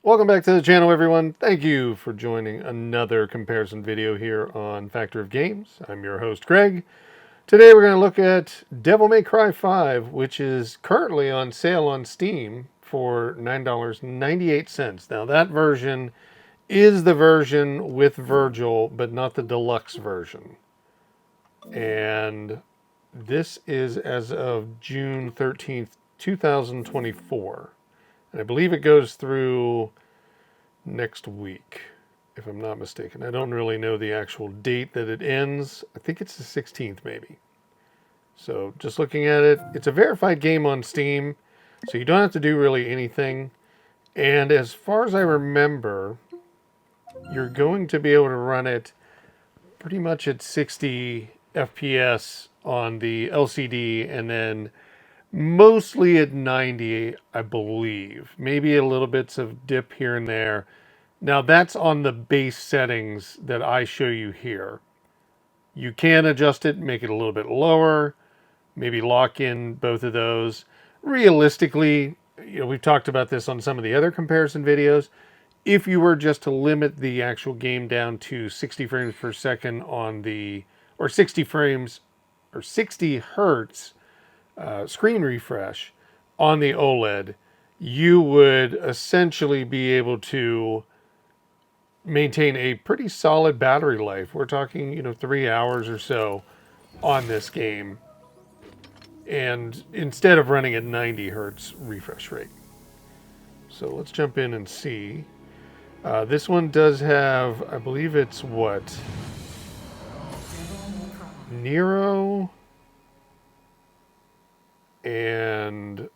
Welcome back to the channel, everyone. Thank you for joining another comparison video here on Factor of Games. I'm your host, Greg. Today we're going to look at Devil May Cry 5, which is currently on sale on Steam for $9.98. Now, that version is the version with Virgil, but not the deluxe version. And this is as of June 13th, 2024. And I believe it goes through next week, if I'm not mistaken. I don't really know the actual date that it ends. I think it's the 16th, maybe. So just looking at it, it's a verified game on Steam, so you don't have to do really anything. And as far as I remember, you're going to be able to run it pretty much at 60 FPS on the LCD, and then mostly at 90, I believe. Maybe a little bits of dip here and there. Now that's on the base settings that I show you here. You can adjust it, make it a little bit lower, maybe lock in both of those. Realistically, we've talked about this on some of the other comparison videos. If you were just to limit the actual game down to 60 frames per second on the, or 60 frames, or 60 hertz screen refresh on the OLED, you would essentially be able to maintain a pretty solid battery life. We're talking, 3 hours or so on this game, and instead of running at 90 hertz refresh rate. So let's jump in and see. This one does have, I believe it's what? Nero and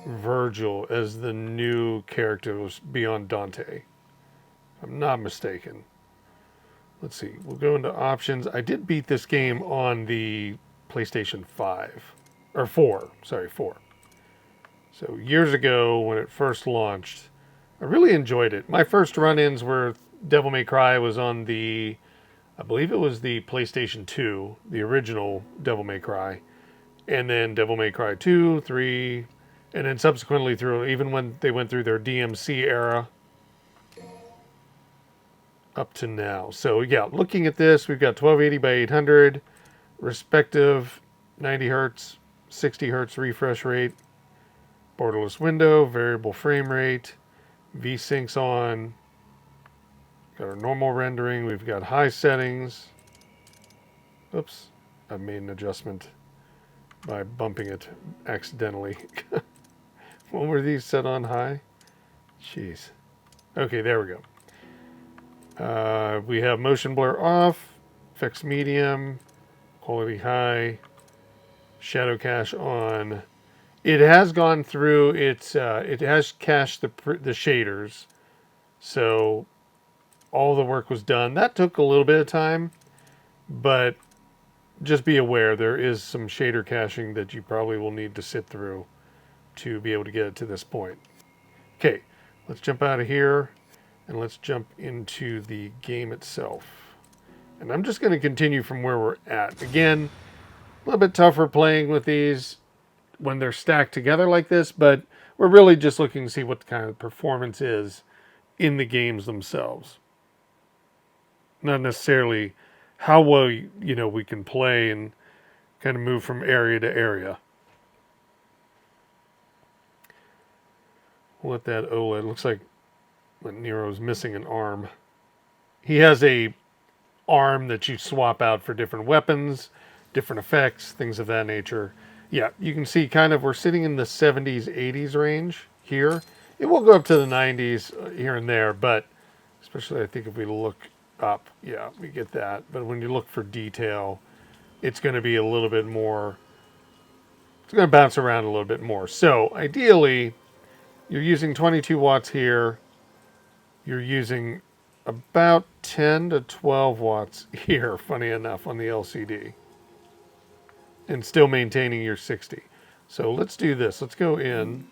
Virgil as the new characters beyond Dante, if I'm not mistaken. Let's see. We'll go into options. I did beat this game on the PlayStation 5. Or 4. Sorry, 4. So years ago when it first launched, I really enjoyed it. My first run-ins were Devil May Cry was on the, I believe it was the PlayStation 2, the original Devil May Cry. And then Devil May Cry 2, 3, and then subsequently through, even when they went through their DMC era, up to now. So yeah, looking at this, we've got 1280 by 800, respective 90 hertz, 60 hertz refresh rate, borderless window, variable frame rate, V-Sync's on, got our normal rendering, we've got high settings. Oops, I made an adjustment by bumping it accidentally. When were these set on high? Jeez. Okay, there we go. We have motion blur off, effects medium, quality high, shadow cache on. It has gone through its, it has cached the shaders, so all the work was done. That took a little bit of time, but just be aware there is some shader caching that you probably will need to sit through to be able to get it to this point. Okay, let's jump out of here and let's jump into the game itself. And I'm just going to continue from where we're at. Again, a little bit tougher playing with these when they're stacked together like this, but we're really just looking to see what the kind of performance is in the games themselves. Not necessarily how well, we can play and kind of move from area to area. We'll let that OLED, looks like Nero's missing an arm. He has a arm that you swap out for different weapons, different effects, things of that nature. Yeah, you can see kind of we're sitting in the 70s, 80s range here. It will go up to the 90s here and there, but especially I think if we look up, yeah, we get that. But when you look for detail, it's going to be a little bit more, it's going to bounce around a little bit more. So ideally, you're using 22 watts here. You're using about 10 to 12 watts here, funny enough, on the LCD. And still maintaining your 60. So let's do this. Let's go in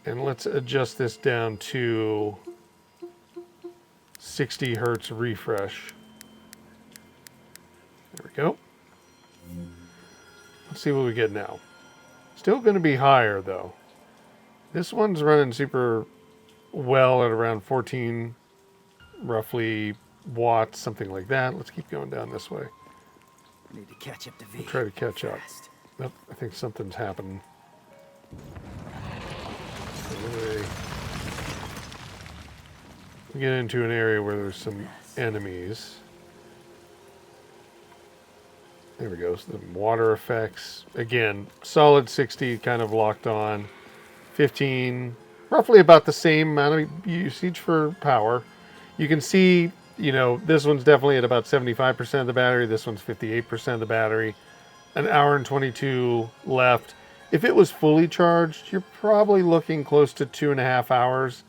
and let's adjust this down to 60 hertz refresh. There we go. Let's see what we get now. Still going to be higher though. This one's running super well at around 14 roughly watts, something like that. Let's keep going down this way. Need to catch up to V. We'll try to catch up. Fast. Nope, I think something's happening. We get into an area where there's some enemies. There we go. So the water effects. Again, solid 60, kind of locked on. 15, roughly about the same amount of usage for power. You can see, you know, this one's definitely at about 75% of the battery. This one's 58% of the battery. An hour and 22 left. If it was fully charged, you're probably looking close to 2.5 hours.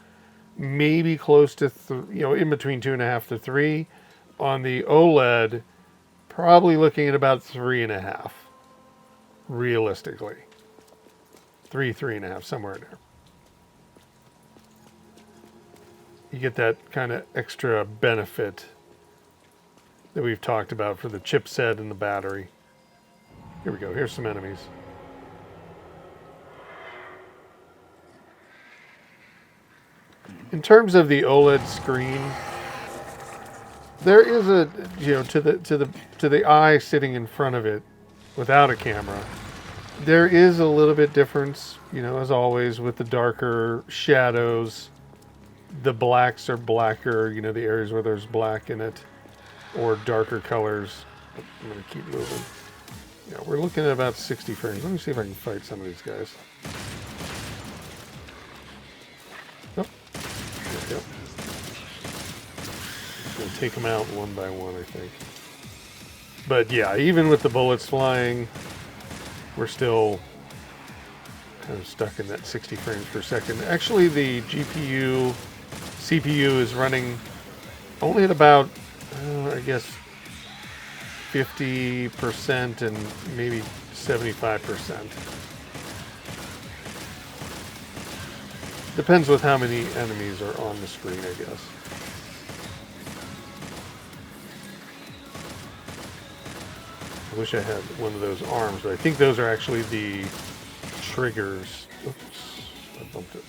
Maybe close to, in between 2.5 to 3. On the OLED, probably looking at about 3.5. Realistically. 3.5, somewhere in there. You get that kind of extra benefit that we've talked about for the chipset and the battery. Here we go. Here's some enemies. In terms of the OLED screen, there is a, to the eye sitting in front of it without a camera, there is a little bit difference, as always, with the darker shadows. The blacks are blacker, the areas where there's black in it, or darker colors. I'm going to keep moving. Yeah, we're looking at about 60 frames. Let me see if I can fight some of these guys. Oh, yep. Going to take them out one by one, I think. But yeah, even with the bullets flying, we're still kind of stuck in that 60 frames per second. Actually, the GPU, CPU is running only at about, I guess, 50% and maybe 75%. Depends with how many enemies are on the screen, I guess. I wish I had one of those arms, but I think those are actually the triggers. Oops, I bumped it.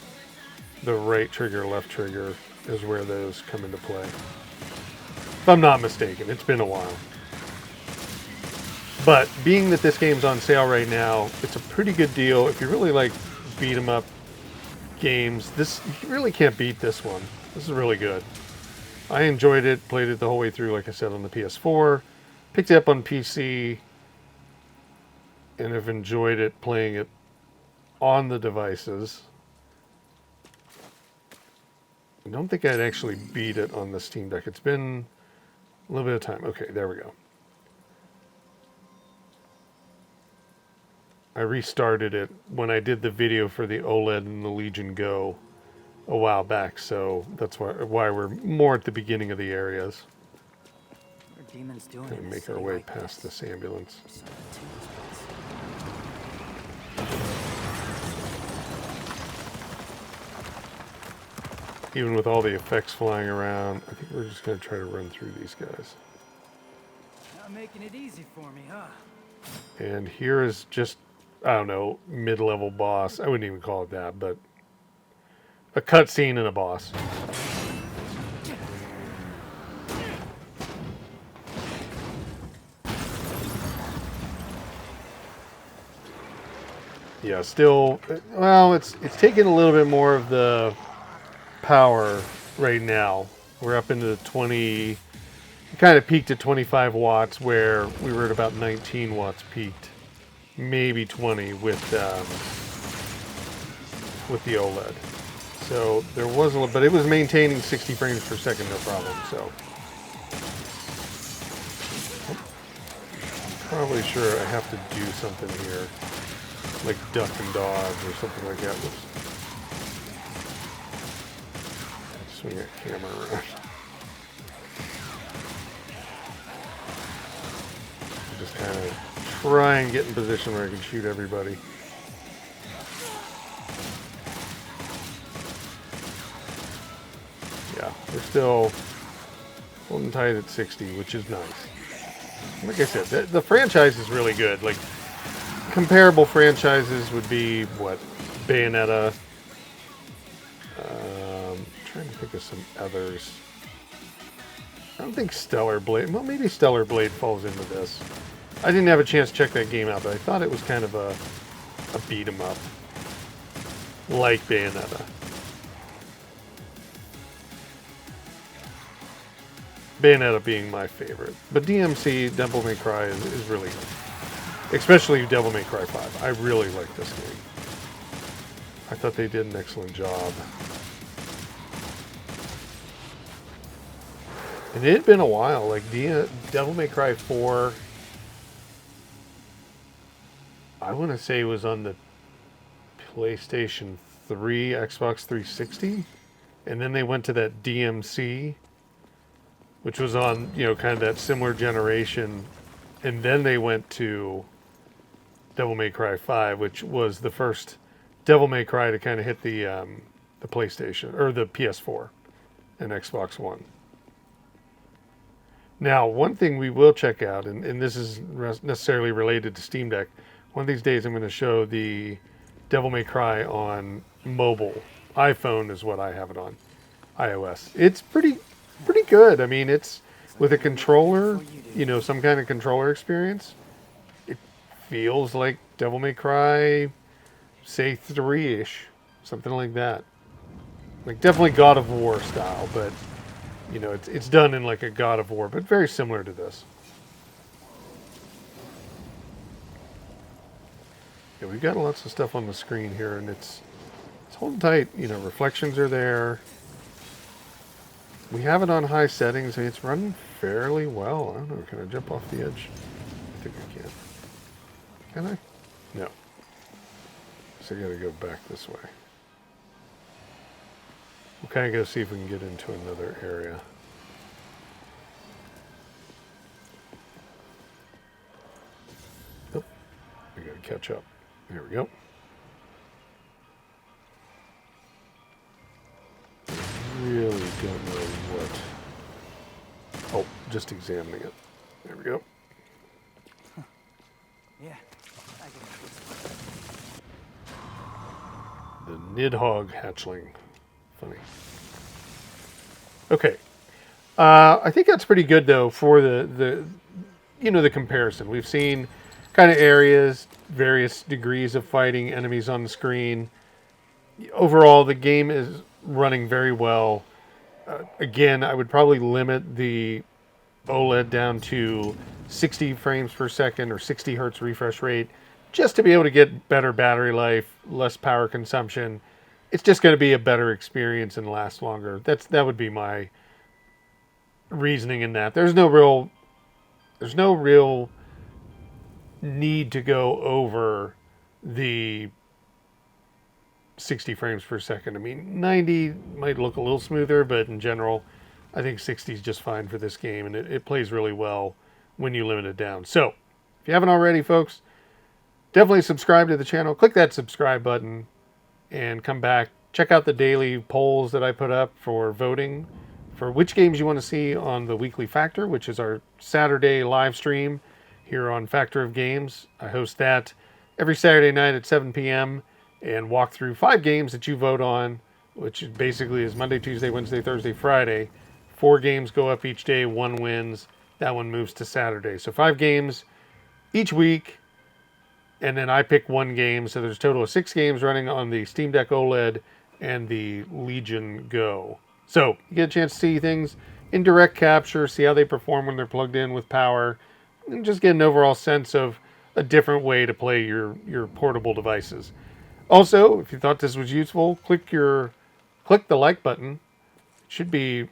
The right trigger, left trigger is where those come into play. If I'm not mistaken, it's been a while. But being that this game's on sale right now, it's a pretty good deal. If you really like beat 'em up games, you really can't beat this one. This is really good. I enjoyed it, played it the whole way through, like I said, on the PS4. Picked it up on PC and have enjoyed it playing it on the devices. I don't think I'd actually beat it on the Steam Deck. It's been a little bit of time. Okay, there we go. I restarted it when I did the video for the OLED and the Legion Go a while back, so that's why we're more at the beginning of the areas. Demons doing Gonna make our way past this ambulance. Even with all the effects flying around, I think we're just going to try to run through these guys. Not making it easy for me, huh? And here is just, I don't know, mid-level boss. I wouldn't even call it that, but a cutscene and a boss. Yeah, still, well, it's taking a little bit more of the power right now. We're up into the 20, kind of peaked at 25 watts where we were at about 19 watts peaked. Maybe 20 with the OLED. So there was a little, but it was maintaining 60 frames per second, no problem, so. I'm probably sure I have to do something here. Like duck and dodge or something like that. Whoops. Swing that camera around. Just kind of try and get in position where I can shoot everybody. Yeah, we're still holding tight at 60, which is nice. Like I said, the franchise is really good. Like, comparable franchises would be, what, Bayonetta, trying to think of some others. I don't think Stellar Blade. Well, maybe Stellar Blade falls into this. I didn't have a chance to check that game out, but I thought it was kind of a beat 'em up, like Bayonetta. Bayonetta being my favorite, but DMC Devil May Cry is really, especially Devil May Cry 5. I really like this game. I thought they did an excellent job. And it had been a while, like Devil May Cry 4, I want to say it was on the PlayStation 3, Xbox 360, and then they went to that DMC, which was on, kind of that similar generation, and then they went to Devil May Cry 5, which was the first Devil May Cry to kind of hit the PlayStation, or the PS4 and Xbox One. Now, one thing we will check out, and this is necessarily related to Steam Deck, one of these days I'm going to show the Devil May Cry on mobile. iPhone is what I have it on. iOS. It's pretty good. I mean, it's with a controller, some kind of controller experience. It feels like Devil May Cry, say 3-ish, something like that. Like definitely God of War style, but it's done in like a God of War, but very similar to this. Yeah, we've got lots of stuff on the screen here, and it's holding tight. Reflections are there. We have it on high settings, and it's running fairly well. I don't know, can I jump off the edge? I think I can. Can I? No. So I gotta go back this way. We'll kind of go see if we can get into another area. Oh, I gotta catch up. There we go. Really don't know what. Oh, just examining it. There we go. Yeah, I can The Nidhogg hatchling. Funny. Okay. I think that's pretty good though for the comparison. We've seen kind of areas, various degrees of fighting enemies on the screen. Overall, the game is running very well. Again, I would probably limit the OLED down to 60 frames per second or 60 hertz refresh rate just to be able to get better battery life, less power consumption. It's just going to be a better experience and last longer. That would be my reasoning in that. There's no real need to go over the 60 frames per second. I mean, 90 might look a little smoother, but in general, I think 60 is just fine for this game, and it plays really well when you limit it down. So, if you haven't already, folks, definitely subscribe to the channel. Click that subscribe button and come back. Check out the daily polls that I put up for voting for which games you want to see on the Weekly Factor, which is our Saturday live stream here on Factor of Games. I host that every Saturday night at 7 p.m. and walk through 5 games that you vote on, which basically is Monday, Tuesday, Wednesday, Thursday, Friday. 4 games go up each day, 1 wins. That one moves to Saturday. So 5 games each week, and then I pick 1 game. So there's a total of 6 games running on the Steam Deck Oled and the Legion Go. So you get a chance to see things in direct capture, see how they perform when they're plugged in with power, and just get an overall sense of a different way to play your portable devices. Also, if you thought this was useful, click the like button. It should be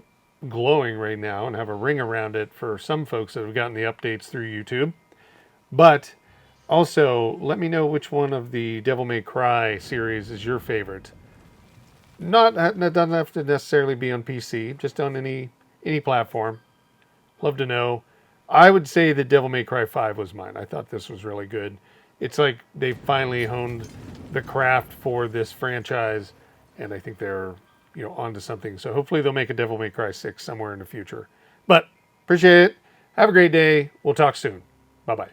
glowing right now and have a ring around it for some folks that have gotten the updates through YouTube. But also, let me know which one of the Devil May Cry series is your favorite. That doesn't have to necessarily be on PC, just on any platform. Love to know. I would say that Devil May Cry 5 was mine. I thought this was really good. It's like they finally honed the craft for this franchise, and I think they're onto something. So hopefully they'll make a Devil May Cry 6 somewhere in the future. But appreciate it. Have a great day. We'll talk soon. Bye-bye.